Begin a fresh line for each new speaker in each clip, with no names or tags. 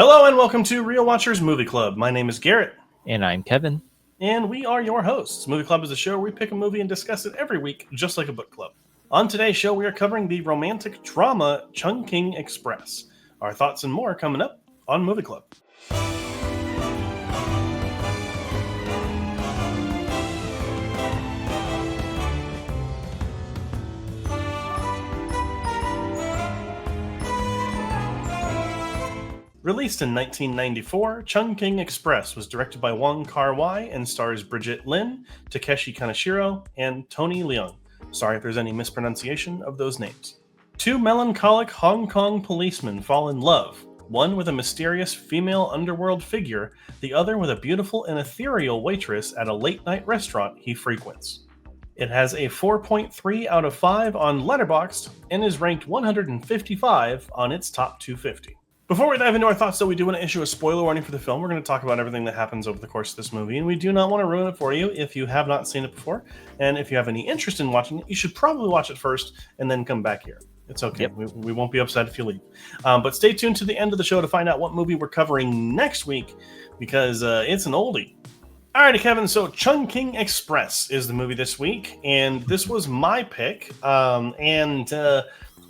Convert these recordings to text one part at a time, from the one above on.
Hello and welcome to Real Watchers Movie Club. My name is Garrett.
And I'm Kevin.
And we are your hosts. Movie Club is a show where we pick a movie and discuss it every week, just like a book club. On today's show, we are covering the romantic drama Chungking Express. Our thoughts and more coming up on Movie Club. Released in 1994, Chungking Express was directed by Wong Kar-wai and stars Brigitte Lin, Takeshi Kaneshiro, and Tony Leung. Sorry if there's any mispronunciation of those names. Two melancholic Hong Kong policemen fall in love, one with a mysterious female underworld figure, the other with a beautiful and ethereal waitress at a late-night restaurant he frequents. It has a 4.3 out of 5 on Letterboxd and is ranked 155 on its top 250. Before we dive into our thoughts, though, we do want to issue a spoiler warning for the film. We're going to talk about everything that happens over the course of this movie, and we do not want to ruin it for you if you have not seen it before. And if you have any interest in watching it, you should probably watch it first and then come back here. It's okay. Yep. We won't be upset if you leave. But stay tuned to the end of the show to find out what movie we're covering next week, because it's an oldie. Alrighty, Kevin, so Chungking Express is the movie this week, and this was my pick.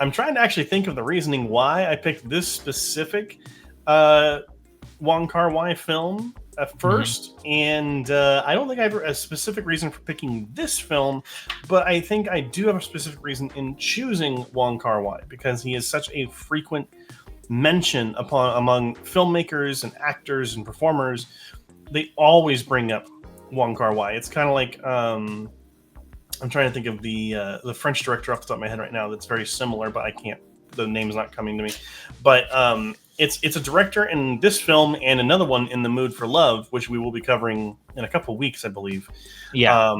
I'm trying to actually think of the reasoning why I picked this specific Wong Kar-wai film at first, and I don't think I have a specific reason for picking this film, but I think I do have a specific reason in choosing Wong Kar-wai, because he is such a frequent mention among filmmakers and actors and performers. They always bring up Wong Kar-wai. It's kind of like... I'm trying to think of the French director off the top of my head right now that's very similar, but I can't. The name is not coming to me. But it's a director in this film and another one, In the Mood for Love, which we will be covering in a couple of weeks, I believe.
Yeah,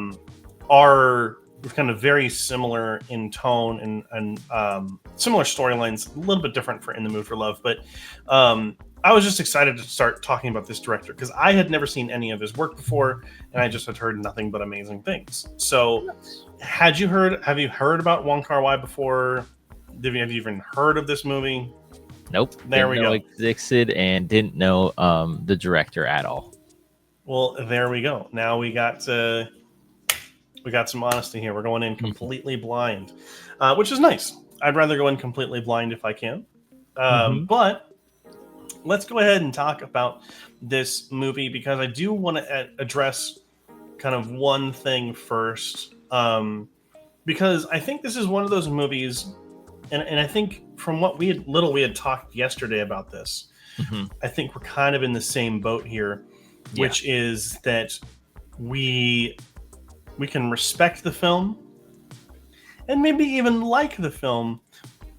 are kind of very similar in tone and similar storylines, a little bit different for In the Mood for Love. But I was just excited to start talking about this director because I had never seen any of his work before, and I just had heard nothing but amazing things. So, have you heard about Wong Kar-wai before? Have you even heard of this movie?
Nope.
There we go.
Existed and didn't know the director at all.
Well, there we go. Now we got some honesty here. We're going in completely blind, which is nice. I'd rather go in completely blind if I can. But let's go ahead and talk about this movie, because I do want to address kind of one thing first, because I think this is one of those movies, and I think from what we had talked yesterday about this, I think we're kind of in the same boat here, which is that we can respect the film and maybe even like the film,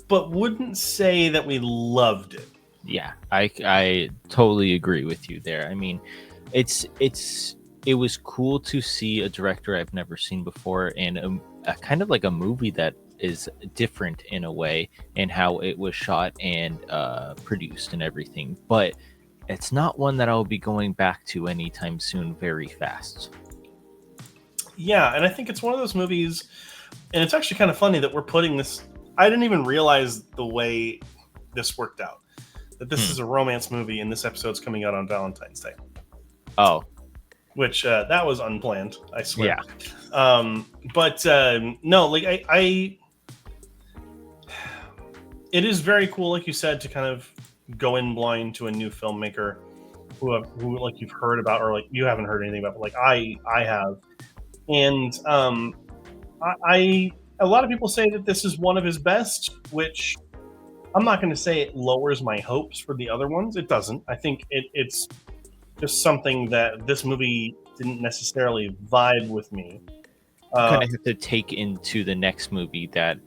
but wouldn't say that we loved it.
Yeah, I totally agree with you there. I mean, it was cool to see a director I've never seen before, and a kind of like a movie that is different in a way in how it was shot and produced and everything. But it's not one that I'll be going back to anytime soon very fast.
Yeah, and I think it's one of those movies, and it's actually kind of funny that we're putting this... I didn't even realize the way this worked out. That this is a romance movie, and this episode's coming out on Valentine's Day.
Oh.
Which, that was unplanned, I swear.
Yeah.
No, like, it is very cool, like you said, to kind of go in blind to a new filmmaker who like you've heard about, or like you haven't heard anything about, but like I have. And a lot of people say that this is one of his best, which... I'm not going to say it lowers my hopes for the other ones. It doesn't. I think it's just something that this movie didn't necessarily vibe with me.
Kind of have to take into the next movie that,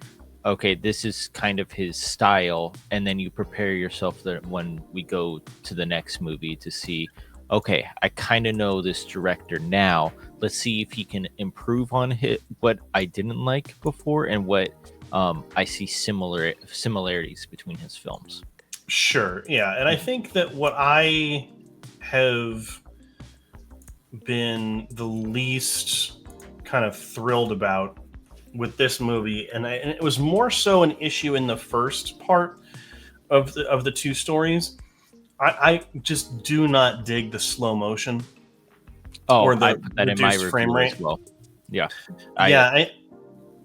okay, this is kind of his style, and then you prepare yourself that when we go to the next movie to see, okay, I kind of know this director now. Let's see if he can improve on what I didn't like before and what I see similarities between his films.
Sure, yeah. And I think that what I have been the least kind of thrilled about with this movie, and it was more so an issue in the first part of the two stories, I just do not dig the slow motion
Oh,
or
I
the
put that in my
reduced frame
review as
rate.
well. Yeah, I
Yeah,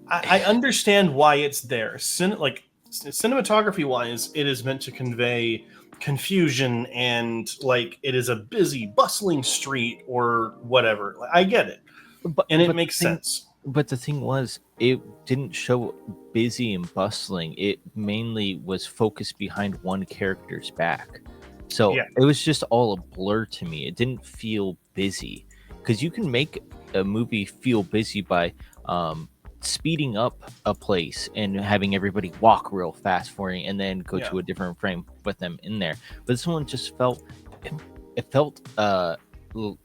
I understand why it's there. Cinematography wise, it is meant to convey confusion and like it is a busy, bustling street or whatever. Like, I get it,
but
and it
but
makes sense.
the thing was, it didn't show busy and bustling. It mainly was focused behind one character's back. So
Yeah,
it was just all a blur to me. It didn't feel busy, because you can make a movie feel busy by um, speeding up a place and having everybody walk real fast for you, and then go
yeah.
to a different frame with them in there. But this one just felt, it, it felt l-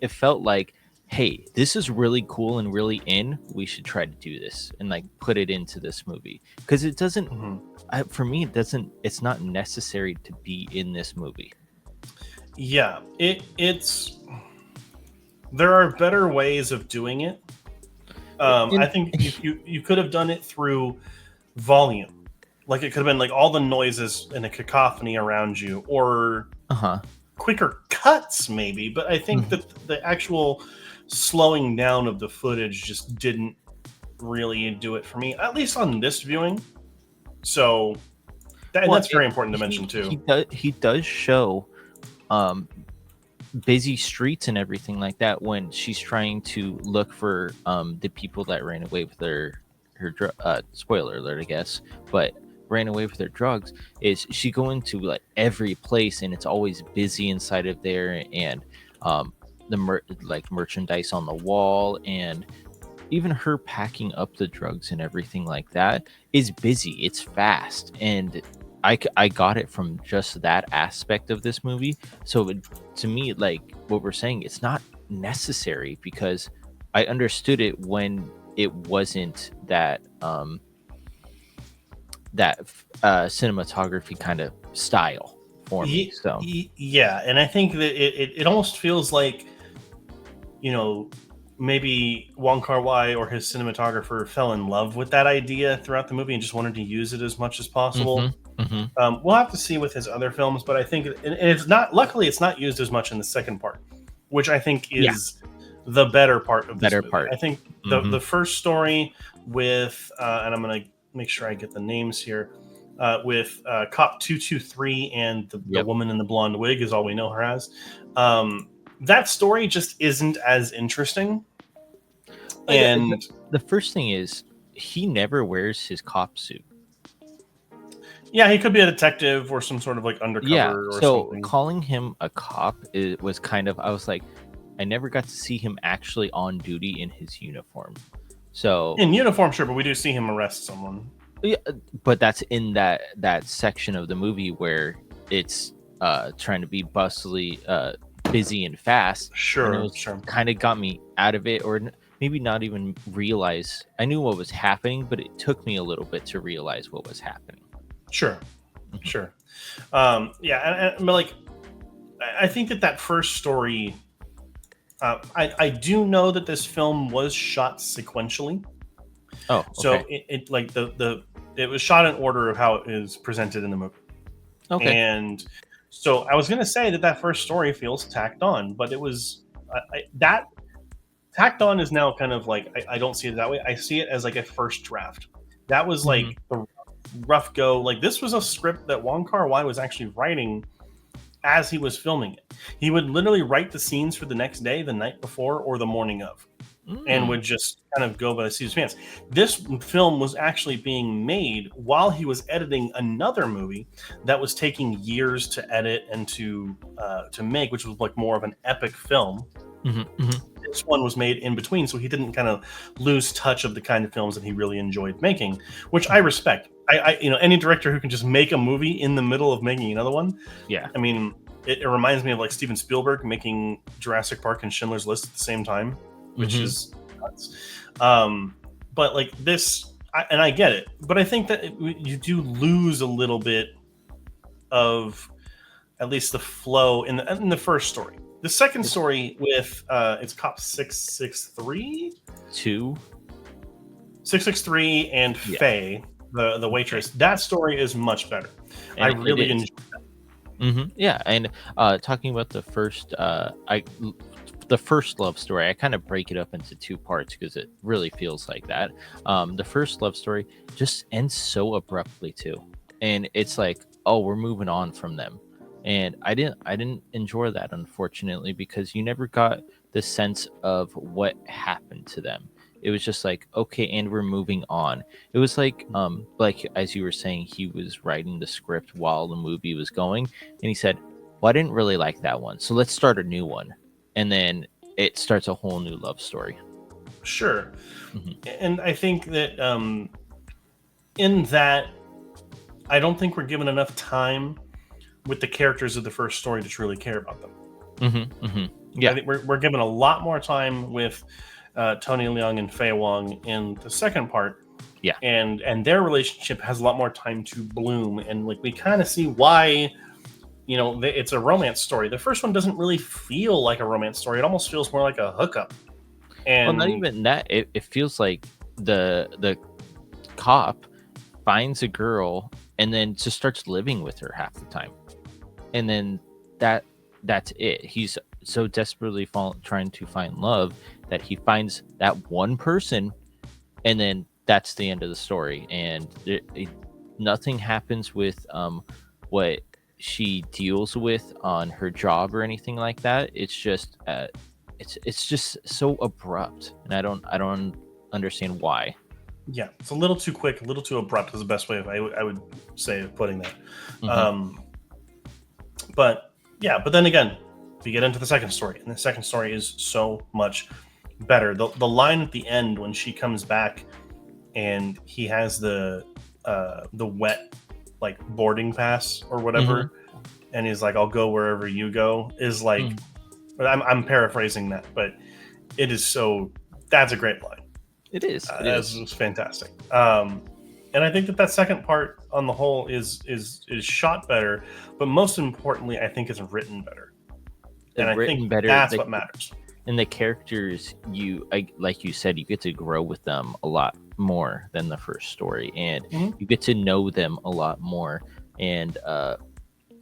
it felt like, hey, this is really cool and really in. We should try to do this and like put it into this movie, because it doesn't.
Mhm.
For me, it doesn't. It's not necessary to be in this movie.
Yeah, it's there are better ways of doing it. I
And
think you could have done it through volume, like it could have been like all the noises in a cacophony around you, or
uh-huh.
quicker cuts maybe. But I think
Mhm.
that the actual slowing down of the footage just didn't really do it for me, at least on this viewing. So and
Well,
that's very important to mention
he
too.
does show um busy streets and everything like that when she's trying to look for the people that ran away with spoiler alert, I guess, but ran away with their drugs. Is she going to like every place, and it's always busy inside of there, and um like merchandise on the wall, and even her packing up the drugs and everything like that is busy. It's fast, and I got it from just that aspect of this movie. So to me, like what we're saying, it's not necessary, because I understood it when it wasn't that cinematography kind of style for me. So
Yeah, and I think that it almost feels like, you know, maybe Wong Kar-wai or his cinematographer fell in love with that idea throughout the movie and just wanted to use it as much as
hmm
possible.
hmm
We'll have to see with his other films, but I think, and it's not. Luckily, it's not used as much in the second part, which I think
yeah,
is the better part of this
better
movie.
part.
I think
hmm
the first story with, and I'm gonna make sure I get the names here, with Cop 223 and the
Yep.
woman in the blonde wig is all we know her as. Um, that story just isn't as interesting,
The,
and
the first thing is, he never wears his cop suit.
yeah, he could be a detective or some sort of like
Yeah,
undercover or
so
something.
calling him a cop, it was kind of, I was like, I never got to see him actually on duty in his uniform. So
In uniform, sure, but we do see him arrest someone.
yeah, but that's in that section of the movie where it's trying to be bustly, busy and fast, and it
Sure,
was
sure.
kind of got me out of it, or maybe not even realize. I knew what was happening, but it took me a little bit to realize what was happening.
Sure,
Mhm.
sure. Yeah, but like, I think that first story. I do know that this film was shot sequentially,
Oh, okay.
so it like the it was shot in order of how it is presented in the movie,
Okay.
and so I was gonna say that first story feels tacked on, but it was that tacked on is now kind of like I don't see it that way. I see it as like a first draft. That was
hmm
like the rough go. Like this was a script that Wong Kar Wai was actually writing as he was filming it. He would literally write the scenes for the next day, the night before, or the morning of, and
Mm.
would just kind of go by the seat of his pants. This film was actually being made while he was editing another movie that was taking years to edit and to make, which was like more of an epic film.
hmm hmm
This one was made in between, so he didn't kind of lose touch of the kind of films that he really enjoyed making, which I respect. Any director who can just make a movie in the middle of making another one.
Yeah.
I mean, it reminds me of like Steven Spielberg making Jurassic Park and Schindler's List at the same time, which
hmm
is nuts. Um, but like this, and I get it, but I think that you do lose a little bit of at least the flow in the first story. The second story with it's Cop 663,
Two.
663, and
Yeah.
Faye, the
Okay.
waitress. That story is much better. I
And it
really
is.
enjoy.
Yeah, and talking about the first love story, I kind of break it up into two parts because it really feels like that. The first love story just ends so abruptly too, and it's like, oh, we're moving on from them, and I didn't enjoy that, unfortunately, because you never got the sense of what happened to them. It was just like, okay, and we're moving on. It was like as you were saying, he was writing the script while the movie was going, and he said, well, I didn't really like that one, so let's start a new one. And then it starts a whole new love story.
Sure.
Hmm.
And I think that in that, I don't think we're given enough time with the characters of the first story to truly care about them. I
Yeah.
think we're given a lot more time with Tony Leung and Fei Wong in the second part,
Yeah.
and their relationship has a lot more time to bloom, and like we kind of see why. It's a romance story. The first one doesn't really feel like a romance story. It almost feels more like a hookup.
Well, not
And
even that. It feels like the cop finds a girl and then just starts living with her half the time, and then that that's it. He's so desperately trying to find love that he finds that one person, and then that's the end of the story. And nothing happens with what she deals with on her job or anything like that. It's just it's just so abrupt, and I don't understand why.
yeah, it's a little too quick, a little too abrupt is the best way I would say of putting that.
Hmm.
Um, but yeah, but then again, we get into the second story, and the second story is so much better. The line at the end when she comes back and he has the wet like boarding pass or
Hmm.
whatever, and he's like, "I'll go wherever you go," is like,
Hmm.
I'm paraphrasing that, but it is so. That's a great line.
It is. It
That's
is.
was fantastic. And I think that second part on the whole is shot better, but most importantly, I think it's written better, and I think
Written better.
that's what matters.
And the characters, like you said, you get to grow with them a lot more than the first story, and
Mhm.
you get to know them a lot more. And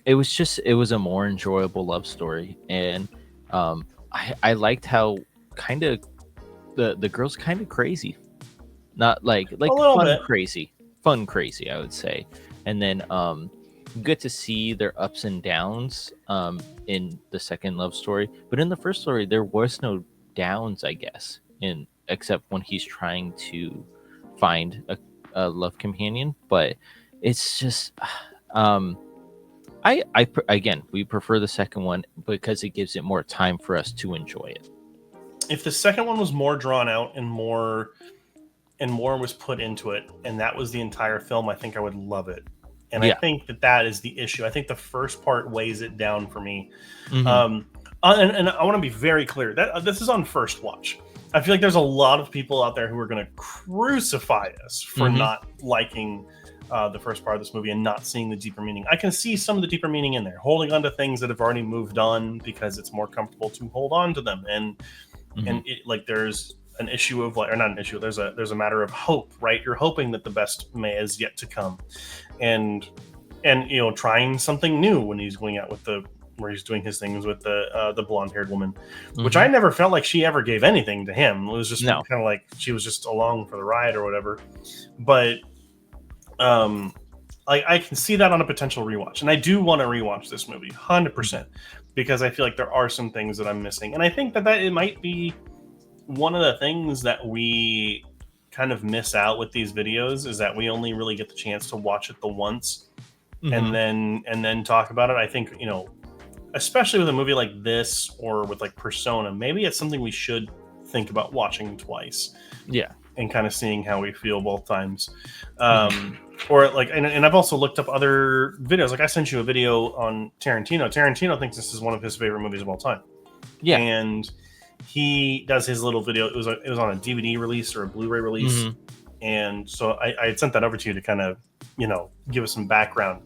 it was a more enjoyable love story. And I liked how kind of the girl's kind of crazy, not
A
like
little bit.
fun crazy, I would say. And then you get to see their ups and downs in the second love story, but in the first story there was no downs, I guess, in except when he's trying to find a love companion. But it's just um again, we prefer the second one because it gives it more time for us to enjoy it.
If the second one was more drawn out and more was put into it, and that was the entire film, I think I would love it. And I
Yeah.
think that is the issue. I think the first part weighs it down for me.
Hmm.
Um, and I want to be very clear that this is on first watch. I feel like there's a lot of people out there who are going to crucify us for
Hmm.
not liking the first part of this movie and not seeing the deeper meaning. I can see some of the deeper meaning in there, holding on to things that have already moved on because it's more comfortable to hold on to them,
Hmm.
and like there's an issue of like, or not an issue, there's a matter of hope, right? You're hoping that the best may is yet to come, and trying something new when he's going out with the where he's doing his things with the blonde haired woman, which I
Hmm.
never felt like she ever gave anything to him. It was just
No.
kind of like she was just along for the ride or whatever. But um I can see that on a potential rewatch, and I do want to rewatch this movie 100% because I feel like there are some things that I'm missing, and I think that it might be one of the things that we kind of miss out with these videos is that we only really get the chance to watch it the once
Hmm.
and then talk about it. I think, especially with a movie like this or with like Persona, maybe it's something we should think about watching twice
Yeah.
and kind of seeing how we feel both times.
Hmm.
Or like, and I've also looked up other videos. Like I sent you a video on Tarantino. Tarantino thinks this is one of his favorite movies of all time,
Yeah.
and he does his little video. It was on a DVD release or a Blu-ray release,
Hmm.
and so I had sent that over to you to kind of give us some background.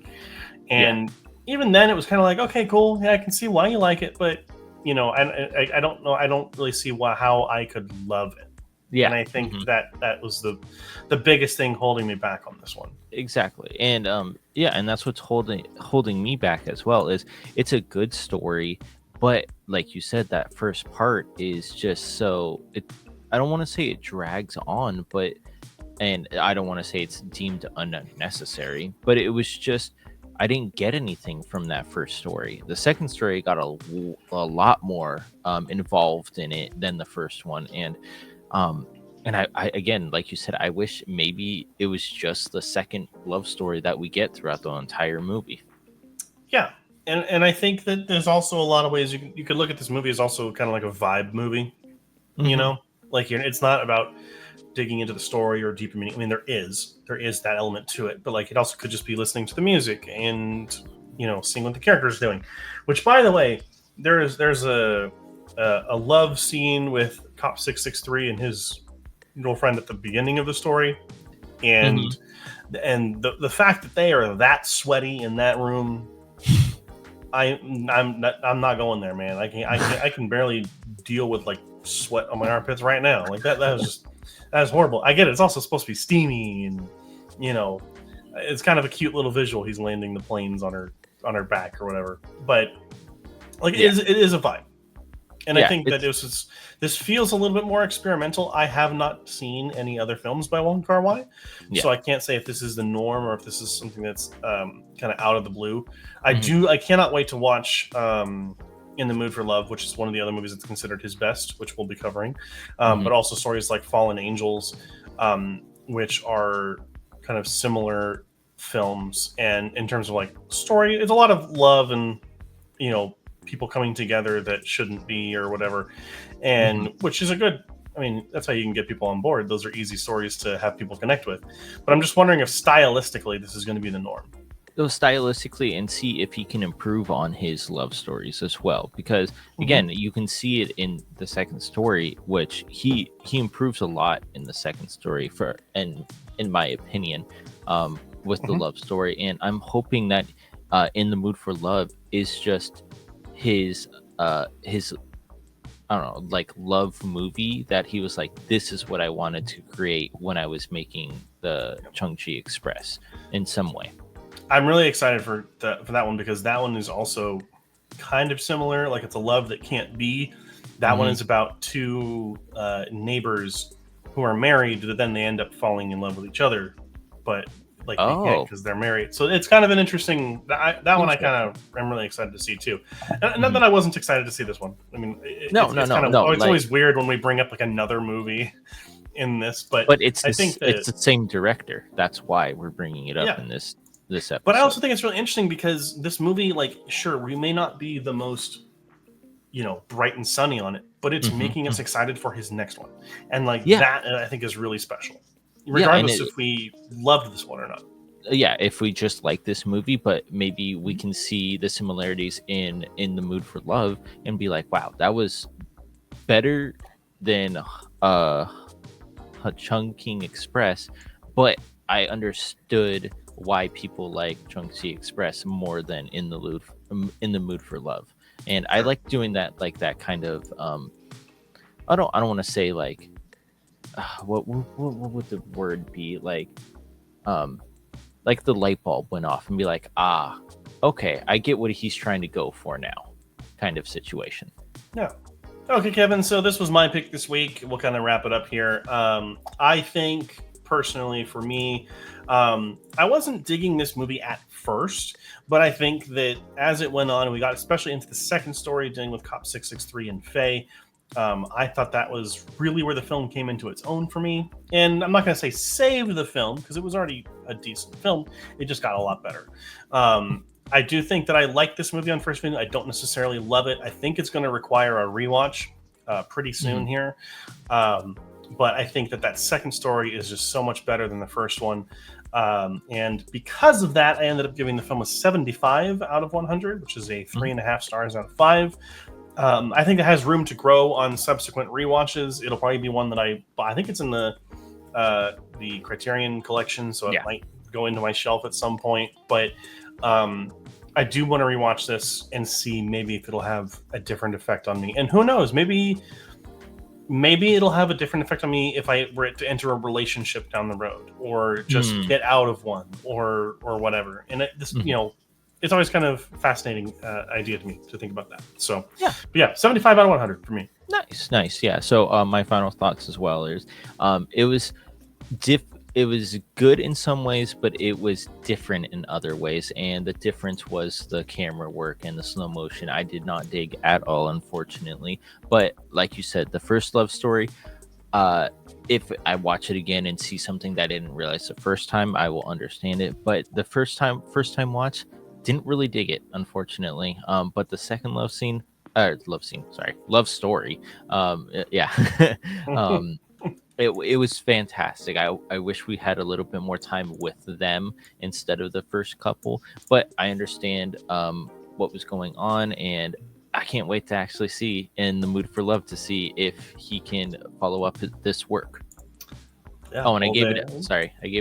Yeah.
And even then, it was kind of like, okay, cool, yeah, I can see why you like it, but I don't know, I don't really see how I could love it.
Yeah.
And I think that was the biggest thing holding me back on this one.
Exactly. And and that's what's holding me back as well, is it's a good story, but like you said, that first part is just so it I don't want to say it drags on, but and I don't want to say it's deemed unnecessary, but it was just I didn't get anything from that first story. The second story got a lot more involved in it than the first one, um, and I again, like you said, I wish maybe it was just the second love story that we get throughout the entire movie.
Yeah, and I think that there's also a lot of ways you could look at this movie as also kind of like a vibe movie. You
Hmm.
know, like it's not about digging into the story or deeper meaning. I mean, there is that element to it, but like it also could just be listening to the music and seeing what the character's doing. Which, by the way, there's a love scene with Cop 663 and his girlfriend at the beginning of the story,
Hmm.
and the fact that they are that sweaty in that room, I'm not going there, man. I can barely deal with like sweat on my armpits right now. Like that was horrible. I get it. It's also supposed to be steamy and you know it's kind of a cute little visual. He's landing the planes on her back or whatever. But like
Yeah,
it is a vibe. And I
yeah,
think that this feels a little bit more experimental. I have not seen any other films by Wong Kar-wai,
yeah.
so I can't say if this is the norm or if this is something that's kind of out of the blue.
Hmm.
I cannot wait to watch In the Mood for Love, which is one of the other movies that's considered his best, which we'll be covering.
Hmm.
But also stories like Fallen Angels, which are kind of similar films. And in terms of like story, it's a lot of love and you know people coming together that shouldn't be or whatever,
Hmm.
and which is a good. I mean, that's how you can get people on board. Those are easy stories to have people connect with. But I'm just wondering if stylistically this is going to be the norm.
So stylistically, and see if he can improve on his love stories as well, because
Hmm.
again, you can see it in the second story, which he improves a lot in the second story, for and in my opinion, with the
Hmm.
love story. And I'm hoping that In the Mood for Love is just his I don't know, like love movie that he was like, this is what I wanted to create when I was making the Chung-Chi Express in some way.
I'm really excited for that one because that one is also kind of similar. Like it's a love that can't be. That one
Hmm.
is about two neighbors who are married, but then they end up falling in love with each other, but like they can't
Oh,
because they're married. So it's kind of an interesting. That one I kind
interesting.
of am really excited to see too. And not
Mhm.
that I wasn't excited to see this one. I mean,
No, no,
it's
no,
kind of
no.
it's
Like,
always weird when we bring up like another movie in this, but
but it's
I
this.
think
It's
that
the same director. That's why we're bringing it up
yeah.
in this
But I
episode.
also think it's really interesting because this movie, like, sure, we may not be the most, bright and sunny on it, but it's
Hmm.
making us
Hmm.
excited for his next one. And, like,
Yeah,
that I think is really special,
yeah, and
regardless if we loved this one or not.
yeah. If we just like this movie, but maybe we
Mhm.
can see the similarities in the Mood for Love and be like, wow, that was better than uh Chungking Express, but I understood why people like Chungchi Express more than in the Mood for Love. And I
Sure.
like doing that, like that kind of I don't want to say like what would the word be, um like the light bulb went off and be like, ah, okay, I get what he's trying to go for now, kind of situation.
Yeah. Okay, Kevin. So this was my pick this week. We'll kind of wrap it up here. I think personally, for me, I wasn't digging this movie at first, but I think that as it went on, we got especially into the second story dealing with Cop 663 and Faye. I thought that was really where the film came into its own for me. And I'm not going to say save the film because it was already a decent film. It just got a lot better. I do think that I like this movie on first viewing. I don't necessarily love it. I think it's going to require a rewatch pretty soon
Hmm.
here. Um, but I think that second story is just so much better than the first one. And because of that, I ended up giving the film a 75 out of 100, which is a
Hmm.
3.5 stars out of 5. I think it has room to grow on subsequent rewatches. It'll probably be one that I think it's in the Criterion collection, so it
Yeah.
might go into my shelf at some point. But um, I do want to rewatch this and see maybe if it'll have a different effect on me. And who knows, maybe maybe it'll have a different effect on me if I were to enter a relationship down the road, or just get out of one, or whatever. And it's always kind of fascinating idea to me to think about that. So
Yeah.
but yeah, 75 out of 100 for me.
Nice. Yeah. So my final thoughts as well is, it was it was good in some ways, but it was different in other ways. And the difference was the camera work and the slow motion. I did not dig at all, unfortunately. But like you said, the first love story, if I watch it again and see something that I didn't realize the first time, I will understand it. But the first time watch, didn't really dig it, unfortunately. But the second love story. Yeah. um, it was fantastic. I wish we had a little bit more time with them instead of the first couple, but I understand what was going on, and I can't wait to actually see In the Mood for Love to see if he can follow up this work.
Yeah,
Oh, and I gave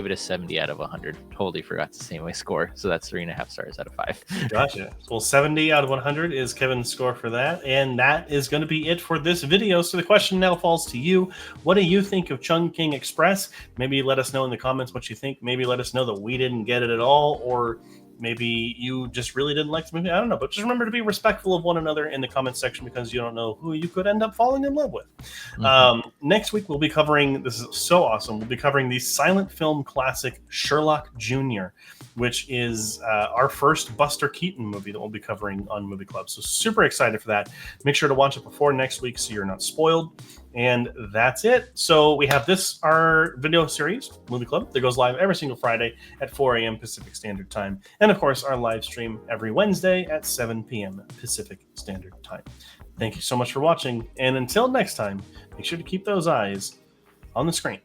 it a 70 out of 100. Totally forgot to say my score. So that's 3.5 stars out of 5.
Gotcha. Well, 70 out of 100 is Kevin's score for that. And that is going to be it for this video. So the question now falls to you. What do you think of Chungking Express? Maybe let us know in the comments what you think. Maybe let us know that we didn't get it at all, or maybe you just really didn't like this movie. I don't know. But just remember to be respectful of one another in the comment section, because you don't know who you could end up falling in love with. Next week, we'll be covering, this is so awesome, we'll be covering the silent film classic Sherlock Jr., which is our first Buster Keaton movie that we'll be covering on Movie Club. So super excited for that. Make sure to watch it before next week so you're not spoiled. And that's it. So we have our video series, Movie Club, that goes live every single Friday at 4 a.m. Pacific Standard Time. And of course, our live stream every Wednesday at 7 p.m. Pacific Standard Time. Thank you so much for watching. And until next time, make sure to keep those eyes on the screen.